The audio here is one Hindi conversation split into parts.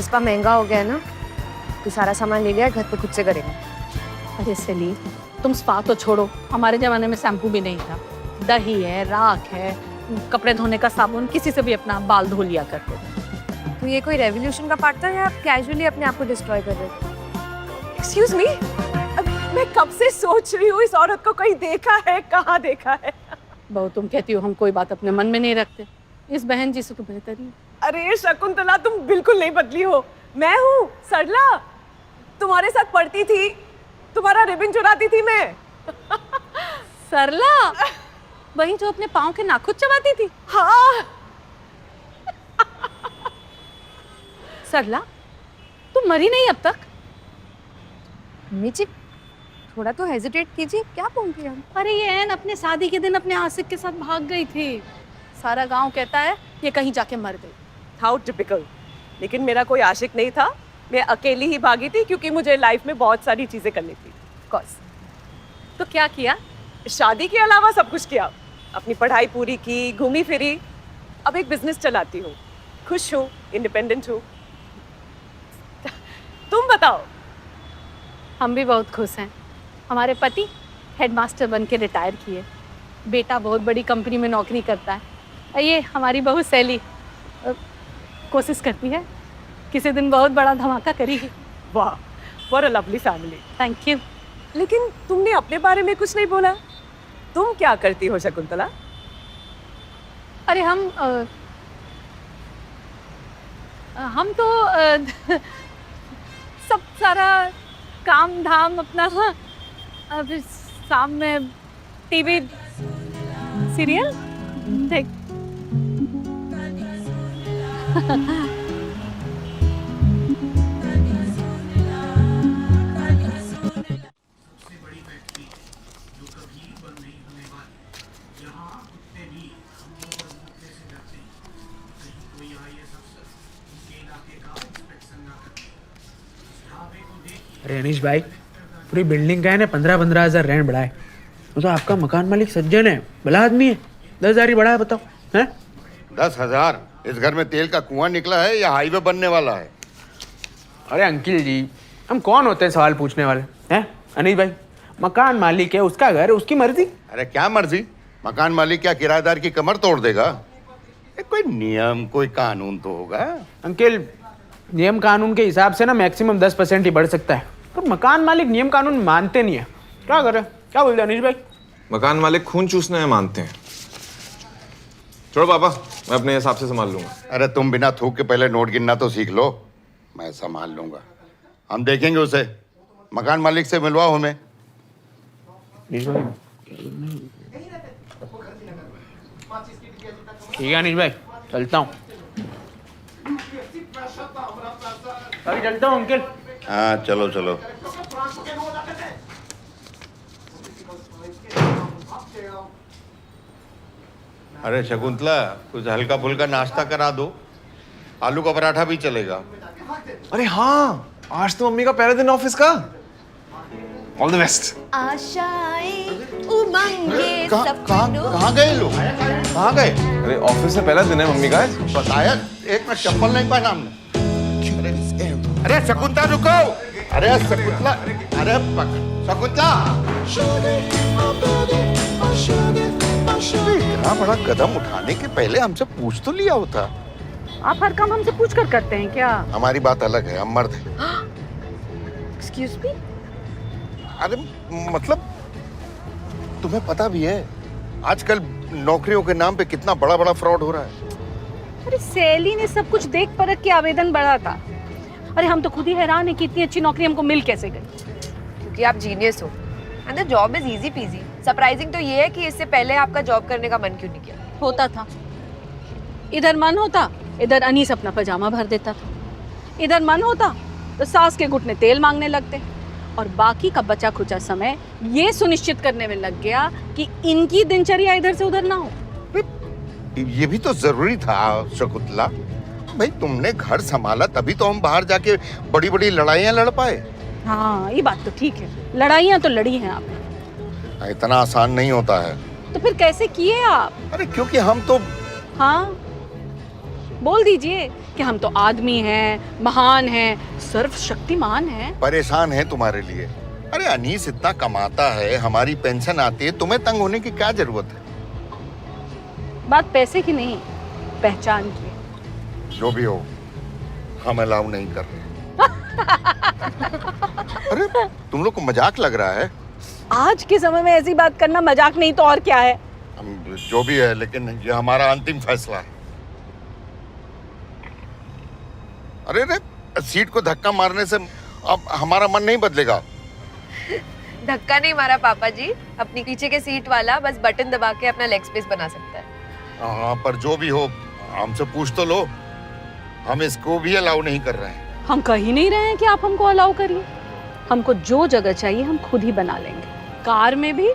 इस बार महंगा हो गया है ना, तो सारा सामान ले लिया, घर पे खुद से करेंगे। अरे सेली, तुम स्पा तो छोड़ो, हमारे जमाने में शैम्पू भी नहीं था। दही है, राख है, कपड़े धोने का साबुन, किसी से भी अपना बाल धो लिया करते थे। तो ये कोई रेवोल्यूशन का पार्ट था या आप कैजुअली अपने आप को डिस्ट्रॉय कर रहे थे? एक्सक्यूज मी, मैं कब से सोच रही हूँ इस औरत को कहीं देखा है, कहाँ देखा है। बहू, तुम कहती हो हम कोई बात अपने मन में नहीं रखते, इस बहन जी से तो बेहतर ही। अरे शकुंतला, तुम बिल्कुल नहीं बदली हो। मैं हूँ सरला, तुम्हारे साथ पढ़ती थी, तुम्हारा रिबन चुराती थी मैं। सरला, वही जो अपने पाँव के नाखून चबाती थी? हाँ। सरला, तुम मरी नहीं अब तक? मम्मी जी, थोड़ा तो हेजिटेट कीजिए, क्या बोल रही हैं? अरे ये ऐन अपने शादी के दिन अपने आशिक के साथ भाग गई थी। सारा गांव कहता है ये कहीं जाके मर गई। How typical. लेकिन मेरा कोई आशिक नहीं था, मैं अकेली ही भागी थी क्योंकि मुझे लाइफ में बहुत सारी चीजें करनी थी। कोर्स। तो क्या किया? शादी के अलावा सब कुछ किया। अपनी पढ़ाई पूरी की, घूमी फिरी, अब एक बिजनेस चलाती हूँ, खुश हूँ, इंडिपेंडेंट हूँ। तुम बताओ। हम भी बहुत खुश हैं। हमारे पति हेडमास्टर बन के रिटायर किए, बेटा बहुत बड़ी कंपनी में नौकरी करता है, और ये हमारी बहू सैली कोशिश करती है किसी दिन बहुत बड़ा धमाका करेगी। वाह, what a lovely family. Thank you. लेकिन तुमने अपने बारे में कुछ नहीं बोला। तुम क्या करती हो शकुंतला? अरे हम तो सब सारा काम धाम अपना, फिर शाम में टीवी सीरियल देख। अरे अनीश भाई, पूरी बिल्डिंग का है ना 15,000 रेंट बढ़ा है। वो तो आपका मकान मालिक सज्जन है, भला आदमी है। 10,000 ही बढ़ा है, बताओ हैं? 10,000? इस घर में तेल का कुआं निकला है या हाईवे बनने वाला है? अरे अंकिल जी, हम कौन होते हैं सवाल पूछने वाले हैं? अनीश भाई, मकान मालिक है, उसका घर है, उसकी मर्जी। अरे क्या मर्जी? मकान मालिक क्या किराएदार की कमर तोड़ देगा? कोई नियम, कोई कानून तो होगा। अंकिल, नियम कानून के हिसाब से ना मैक्सिमम 10% ही बढ़ सकता है, पर मकान मालिक नियम कानून मानते नहीं है। क्या करे? क्या बोलते हैं अनीश भाई? मकान मालिक खून चूसने में मानते हैं। छोड़ो पापा, मैं अपने हिसाब से संभाल लूंगा। अरे तुम बिना थूक के पहले नोट गिनना तो सीख लो, मैं संभाल लूंगा। हम देखेंगे उसे। मकान मालिक से मिलवाओ हमें। ठीक है अनीश भाई, चलता हूँ। अभी चलता हूँ अंकिल। हाँ चलो चलो। अरे शकुंतला, कुछ हल्का फुल्का नाश्ता करा दो। आलू का पराठा भी चलेगा। अरे हाँ, आज तो मम्मी का पहला दिन ऑफिस का। All the best. आशाएं उमंगे कहाँ गए लोग? कहाँ गए? अरे ऑफिस से पहला दिन है मम्मी का। बताया, एक मिनट चप्पल नहीं पहना हमने। अरे शकुंतला रुको। अरे शकुंतला, अरे शकुंतला, इतना बड़ा कदम उठाने के पहले हमसे पूछ तो लिया होता। आप हर काम हमसे पूछ कर करते हैं क्या? हमारी बात अलग है, हम मर्द हैं। Excuse me? अरे मतलब तुम्हें पता भी है आजकल नौकरियों के नाम पे कितना बड़ा बड़ा फ्रॉड हो रहा है। अरे सैली ने सब कुछ देख परख के आवेदन बढ़ा था। अरे हम तो खुद ही हैरान है कि इतनी अच्छी नौकरी हमको मिल कैसे गई। क्योंकि आप जीनियस हो and the job is easy PG. Surprising तो ये है कि इससे पहले आपका जॉब करने का मन क्यों नहीं किया? होता था, इधर मन होता, इधर अनीस अपना पजामा भर देता था। इधर मन होता तो सास के घुटने तेल मांगने लगते, और बाकी का बचा खुचा समय ये सुनिश्चित करने में लग गया कि इनकी दिनचर्या इधर से उधर ना हो। ये भी तो जरूरी था शकुंतला। भाई तुमने घर संभाला तभी तो हम बाहर जाके बड़ी बड़ी लड़ाइयाँ लड़ पाए। हाँ ये बात तो ठीक है, लड़ाइयाँ तो लड़ी हैं आपने। इतना आसान नहीं होता है। तो फिर कैसे किए आप? अरे क्योंकि हम तो हाँ बोल दीजिए कि हम तो आदमी हैं, महान हैं, सर्वशक्तिमान हैं। परेशान है तुम्हारे लिए। अरे अनीस इतना कमाता है, हमारी पेंशन आती है, तुम्हें तंग होने की क्या जरूरत है? बात पैसे की नहीं, पहचान की। जो भी हो, हम अलाउ नहीं कर रहे। अरे तुम लोग को मजाक लग रहा है? आज के समय में ऐसी बात करना मजाक नहीं तो और क्या है। जो भी है, लेकिन ये हमारा अंतिम फैसला है। अरे रे, सीट को धक्का मारने से अब हमारा मन नहीं बदलेगा। धक्का नहीं मारा पापा जी, अपनी पीछे के सीट वाला बस बटन दबा के अपना लेग स्पेस बना सकता है। हाँ, पर जो भी हो, हमसे पूछ तो लो। हम इसको भी अलाउ नहीं कर रहे हैं। हम कह ही नहीं रहे हैं कि आप हमको अलाउ करिए। हमको जो जगह चाहिए हम खुद ही बना लेंगे, कार में भी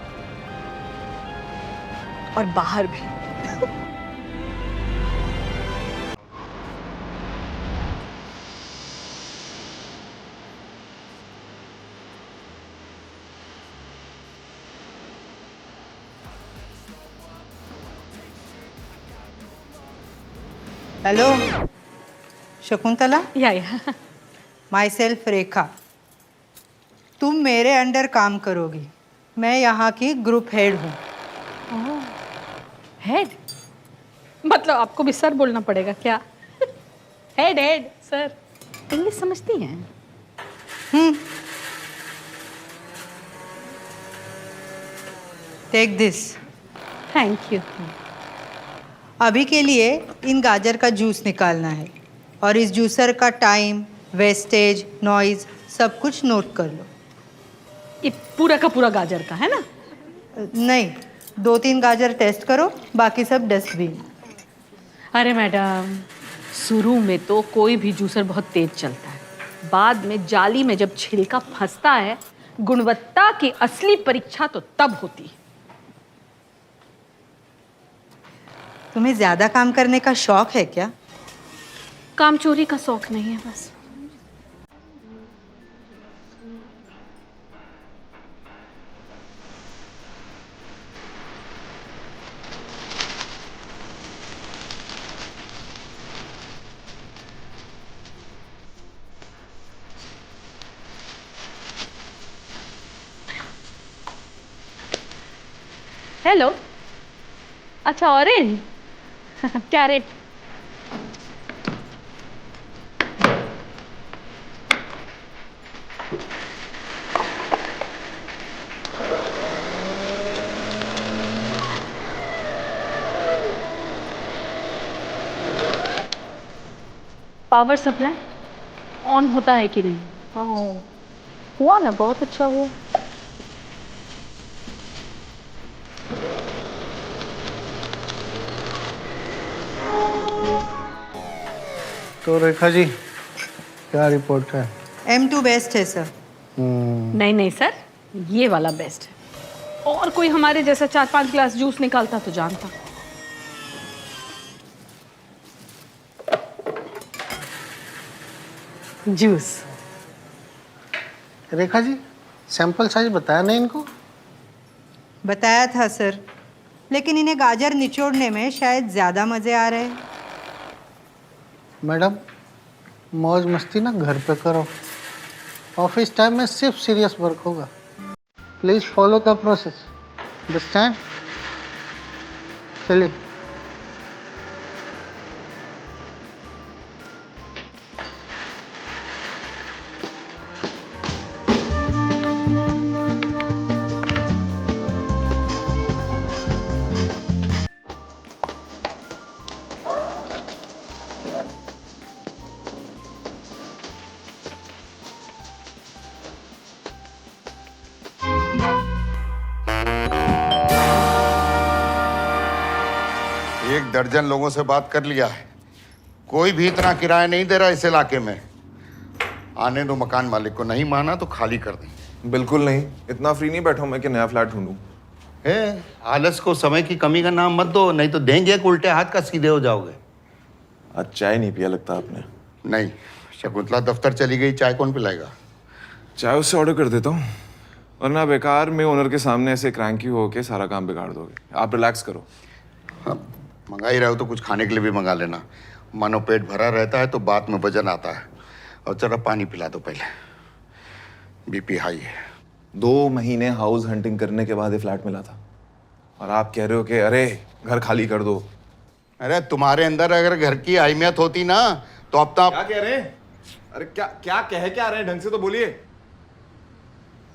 और बाहर भी। हेलो शकुंतला, या माई सेल्फ रेखा। तुम मेरे अंडर काम करोगी। मैं यहाँ की ग्रुप हेड हूँ। हेड मतलब आपको भी सर बोलना पड़ेगा क्या? हेड हेड सर, इंग्लिश समझती हैं? Take this. Thank you. अभी के लिए इन गाजर का जूस निकालना है और इस जूसर का टाइम, वेस्टेज, नॉइज सब कुछ नोट कर लो। ये पूरा का पूरा गाजर का है ना? नहीं, 2-3 गाजर टेस्ट करो, बाकी सब डस्टबिन। अरे मैडम, शुरू में तो कोई भी जूसर बहुत तेज चलता है, बाद में जाली में जब छिलका फंसता है, गुणवत्ता की असली परीक्षा तो तब होती है। तुम्हें ज़्यादा काम करने का शौक है क्या? काम चोरी का शौक नहीं है बस। हेलो, अच्छा ऑरेंज क्या रेट? पावर सप्लाई ऑन होता है कि नहीं? हाँ हुआ ना, बहुत अच्छा हुआ। तो रेखा जी, क्या रिपोर्ट है? M2 बेस्ट है सर। नहीं नहीं सर, ये वाला बेस्ट है। और कोई हमारे जैसा 4-5 ग्लास जूस निकालता तो जानता। Juice. Rekha ji, sample size बताया नहीं इनको? बताया था सर, लेकिन इन्हें गाजर निचोड़ने में शायद ज़्यादा मज़े आ रहे हैं। मैडम, मौज मस्ती ना घर पे करो। ऑफिस टाइम में सिर्फ सीरियस वर्क होगा। Please follow the process. Understand? चलिए। एक दर्जन लोगों से बात कर लिया है, कोई भी इतना किराया नहीं दे रहा इस इलाके में। आने दो मकान मालिक को, नहीं माना तो खाली कर दें। बिल्कुल नहीं, इतना फ्री नहीं बैठा हूं मैं कि नया फ्लैट ढूंढूं। है, आलस को समय की कमी का नाम मत दो, नहीं तो देंगे एक उल्टे हाथ का सीधे हो जाओगे। आज चाय नहीं पिया लगता आपने। नहीं, शकुंतला दफ्तर चली गई, चाय कौन पिलाएगा? चाय उससे ऑर्डर कर देता हूँ, वरना बेकार में ओनर के सामने ऐसे क्रैंकी होके सारा काम बिगाड़ दोगे। आप रिलैक्स करो। हाँ, मंगा ही रहे हो तो कुछ खाने के लिए भी मंगा लेना। मानो पेट भरा रहता है तो बात में वजन आता है। और जरा पानी पिला दो पहले, बीपी हाई है। 2 महीने हाउस हंटिंग करने के बाद ये फ्लैट मिला था और आप कह रहे हो कि अरे घर खाली कर दो। अरे तुम्हारे अंदर अगर घर की अहमियत होती ना तो अब तक। क्या कह रहे हैं? अरे क्या कह क्या रहे हैं? ढंग से तो बोलिए।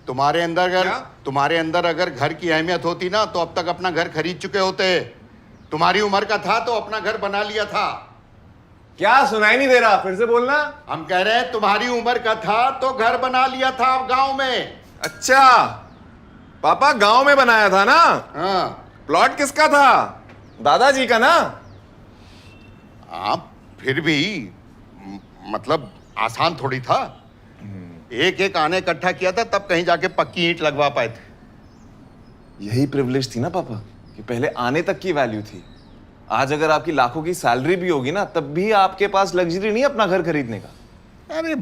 तुम्हारे अंदर अगर घर की अहमियत होती ना तो अब तक अपना घर खरीद चुके होते। तुम्हारी उम्र का था तो अपना घर बना लिया था। क्या सुनाई नहीं दे रहा? फिर से बोलना। हम कह रहे हैं तुम्हारी उम्र का था तो घर बना लिया था गांव में। अच्छा, पापा गांव में बनाया था ना? हाँ। प्लॉट किसका था? दादाजी का ना? आप फिर भी मतलब आसान थोड़ी था। एक एक आने इकट्ठा किया था तब कहीं जाके पक्की ईंट लगवा पाए थे। यही प्रिविलेज थी ना पापा कि पहले आने तक की वैल्यू थी। आज अगर आपकी लाखों की सैलरी भी होगी ना तब भी आपके पास लग्जरी नहीं अपना घर खरीदने का। अरे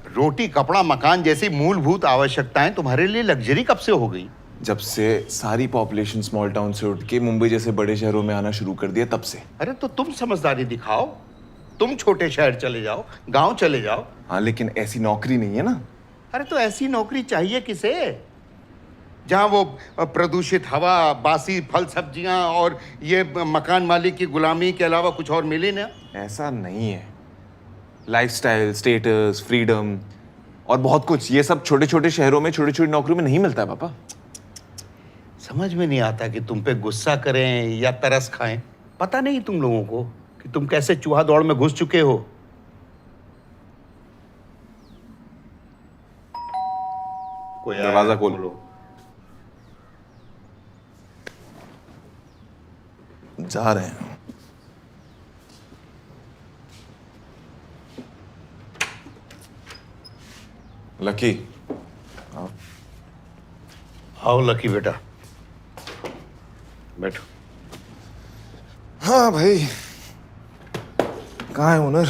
रोटी कपड़ा मकान जैसी मूलभूत आवश्यकताएं तुम्हारे लिए लग्जरी कब से हो गई? जब से सारी पॉपुलेशन स्मॉल टाउन से उठ के मुंबई जैसे बड़े शहरों में आना शुरू कर दिया तब से। अरे तो तुम समझदारी दिखाओ, तुम छोटे शहर चले जाओ, गांव चले जाओ। हाँ, लेकिन ऐसी नौकरी नहीं है ना। अरे तो ऐसी नौकरी चाहिए किसे जहां वो प्रदूषित हवा, बासी फल सब्जियां और ये मकान मालिक की गुलामी के अलावा कुछ और मिले ना। ऐसा नहीं है। लाइफस्टाइल, स्टेटस, फ्रीडम और बहुत कुछ, ये सब छोटे छोटे शहरों में छोटी छोटी नौकरियों में नहीं मिलता है पापा। समझ में नहीं आता कि तुम पे गुस्सा करें या तरस खाएं। पता नहीं तुम लोगों को कि तुम कैसे चूहा दौड़ में घुस चुके हो। कोई आया? दरवाजा खोलो। जा रहे हैं। लकी, आओ लकी बेटा, बैठो। हाँ भाई, कहाँ है ओनर?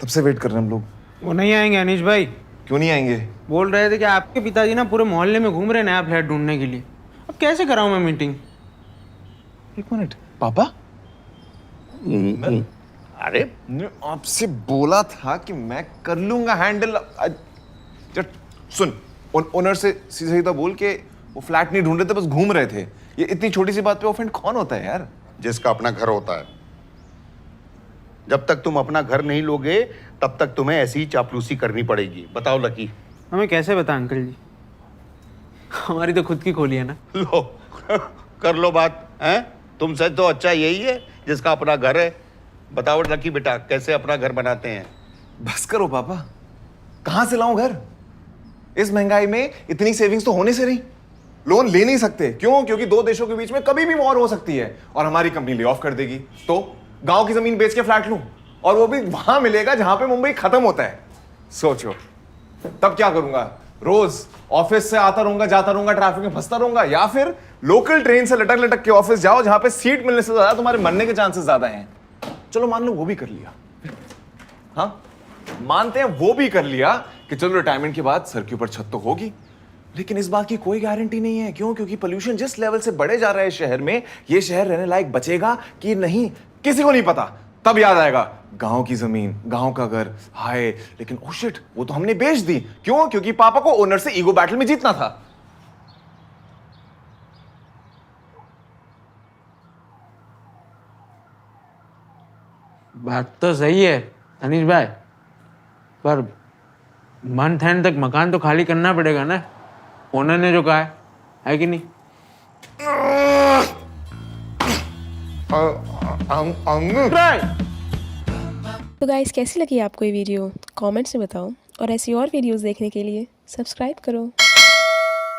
तब से वेट कर रहे हैं हम लोग। वो नहीं आएंगे अनीश भाई। क्यों नहीं आएंगे? बोल रहे थे कि आपके पिताजी ना पूरे मोहल्ले में घूम रहे नया फ्लैट ढूंढने के लिए। अब कैसे कराऊं मैं मीटिंग? 1 मिनट पापा, अरे आपसे बोला था कि मैं कर लूंगा हैंडल। सुन, ओनर से सीधा बोल के वो फ्लैट नहीं ढूंढ रहे थे, बस घूम रहे थे। ये इतनी छोटी सी बात पे ऑफेंड कौन होता है यार? जिसका अपना घर होता है। जब तक तुम अपना घर नहीं लोगे तब तक तुम्हें ऐसी ही चापलूसी करनी पड़ेगी। बताओ लकी। हमें कैसे बता अंकल जी, हमारी तो खुद की खोली है ना। लो कर लो बात हैं। तुमसे तो अच्छा यही है जिसका अपना घर है। बताओ लकी बेटा, कैसे अपना घर बनाते हैं? बस करो पापा, कहां से लाऊं घर? इस महंगाई में इतनी सेविंग्स तो होने से नहीं। लोन ले नहीं सकते। क्यों? क्योंकि 2 देशों के बीच में कभी भी वॉर हो सकती है और हमारी कंपनी ले ऑफ कर देगी। तो गांव की जमीन बेच के फ्लैट लूं, और वो भी वहां मिलेगा जहां पे मुंबई खत्म होता है। सोचो तब क्या करूंगा? रोज ऑफिस से आता रहूंगा, जाता रहूंगा, ट्रैफिक में फंसता रहूंगा, या फिर लोकल ट्रेन से लटक लटक के ऑफिस जाओ जहां पे सीट मिलने से ज्यादा तुम्हारे मरने के चांसेस ज्यादा हैं। चलो मान लो वो भी कर लिया। हाँ, मानते हैं वो भी कर लिया कि चलो रिटायरमेंट के बाद सर के ऊपर छत तो होगी, लेकिन इस बात की कोई गारंटी नहीं है। क्यों? क्योंकि पोल्यूशन जिस लेवल से बढ़े जा रहा है शहर में, ये शहर रहने लायक बचेगा कि नहीं किसी को नहीं पता। तब याद आएगा गांव की जमीन, गांव का घर। हाय, लेकिन ओ शिट, वो तो हमने बेच दी। क्यों? क्योंकि पापा को ओनर से ईगो बैटल में जीतना था। बात तो सही है अनीश भाई, पर मंथ एंड तक मकान तो खाली करना पड़ेगा ना, ओनर ने जो कहा है कि नहीं? तो गाइस, कैसी लगी आपको ये वीडियो? कमेंट्स में बताओ, और ऐसी और वीडियोस देखने के लिए सब्सक्राइब करो।